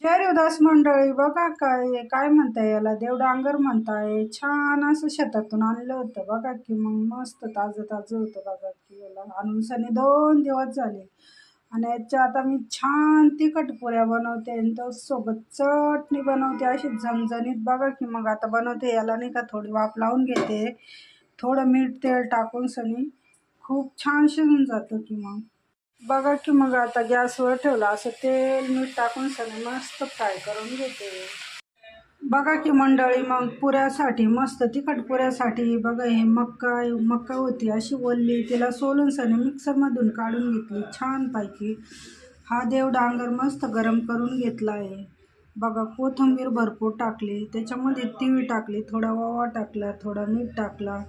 जय देवदास मंडळी, बघा काय काय म्हणताय याला, देवडांगर म्हणताय. छान असं शेतातून आणलं होतं बघा की, मग मस्त ताजं ताजं होतं बघा की. याला आणून सनी 2 दिवस झाले. आणि याच्या आता मी छान तिखट पुऱ्या बनवते आणि तो सोबत चटणी बनवते अशी झणझणीत बघा की. मग आता बनवते याला नाही का, थोडी वाफ लावून घेते, थोडं मीठ तेल टाकून सनी खूप छान शिजून जातं की. मग बघा की, मग आता गॅसवर ठेवलं असं तेल मीठ टाकून सगळं मस्त फ्राय करून घेते. बघा की मंडळी, मग पुऱ्यासाठी मस्त तिखट पुऱ्यासाठी बघा, हे मक्का होती अशी ओलली, तिला सोलून सनी मिक्सरमधून काढून घेतली छानपैकी. हा देव डांगर मस्त गरम करून घेतला आहे बघा. कोथिंबीर भरपूर टाकली, त्याच्यामध्ये तीळ टाकली, थोडा ओवा टाकला, थोडा मीठ टाकला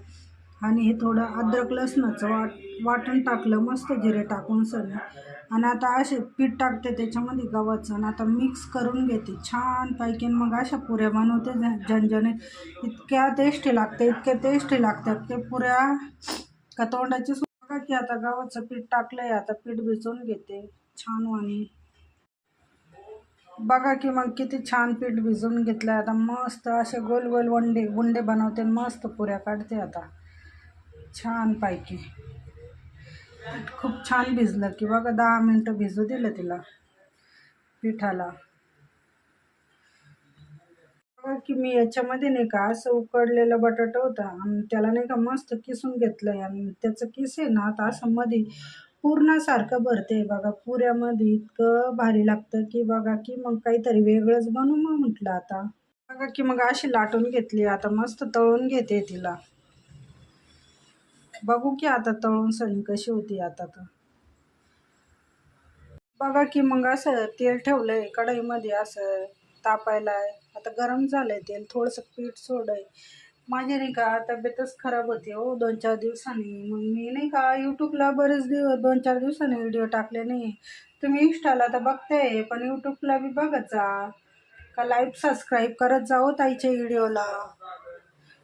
आणि हे थोडं अद्रक लसणाचं वाटण टाकलं मस्त जिरे टाकून सगळं. आणि आता असे पीठ टाकते त्याच्यामध्ये गव्हाचं आणि आता मिक्स करून घेते छानपैकी. मग अशा पुऱ्या बनवते झणझणीत. इतक्या टेस्टी लागते, इतक्या टेस्टी लागतात ते पुऱ्या का तोंडाची बघा की. आता गव्हाचं पीठ टाकलंय, आता पीठ भिजवून घेते छान वाणी. बघा की, मग किती छान पीठ भिजवून घेतलं. आता मस्त असे गोल गोल उंडे बनवते, मस्त पुऱ्या काढते आता छानपैकी. खूप छान भिजलं की बघा, 10 मिनटं भिजू दिलं तिला पिठाला. बघा की, मी याच्यामध्ये नाही का असं उकडलेलं बटाटा होता आणि त्याला नाही का मस्त किसून घेतलंय आणि त्याचं किस आहे ना आता असं मध्ये पूर्णासारखं भरते बघा पुऱ्यामध्ये. इतकं भारी लागतं की बघा की. मग काहीतरी वेगळंच बनवू मग म्हटलं आता. बघा की, मग अशी लाटून घेतली, आता मस्त तळून घेते तिला. बघू की आता तळून सनी कशी होती आता. तर बघा की, मग असं तेल ठेवलंय कढईमध्ये असं तापायला. आता गरम झालंय तेल, थोडंसं पीठ सोडय. माझी नाही का तब्येतच खराब होती हो 2-4 दिवसांनी. मग मी नाही का यूट्यूबला बरेच 2-4 दिवसांनी व्हिडिओ टाकले नाही. तुम्ही इंस्टाला तर बघते, पण यूट्यूबला बी बघत जा का, लाईक सबस्क्राईब करत जाओ ताईच्या व्हिडिओला.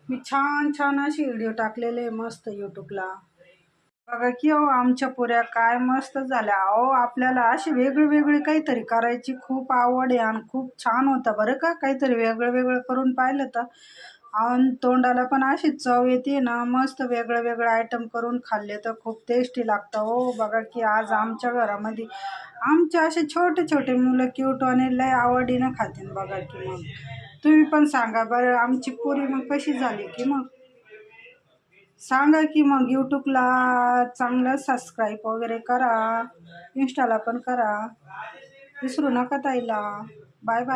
मी छान छान असे व्हिडिओ टाकलेले मस्त यूट्यूबला. बघा की, अहो आमच्या पुऱ्या काय मस्त झाल्या. अहो आपल्याला अशी वेगळी वेगळी काहीतरी करायची खूप आवड आहे आणि खूप छान होतं बरं का. काहीतरी वेगळं वेगळं करून पाहिलं तर आणि तोंडाला पण अशी चव येते ना. मस्त वेगळं वेगळं आयटम करून खाल्ले तर खूप टेस्टी लागतं हो. बघा की, आज आमच्या घरामध्ये आमचे असे छोटे छोटे मुलं क्यूट आणि लय आवडीनं खातील बघा की. मग तुम्ही पण सांगा बरं, आमची पुरी मग कशी झाली की. मग सांगा की. मग यूट्यूबला चांगलं सबस्क्राईब वगैरे करा, इंस्टाला पण करा, विसरू नका ताईला. Bye bye.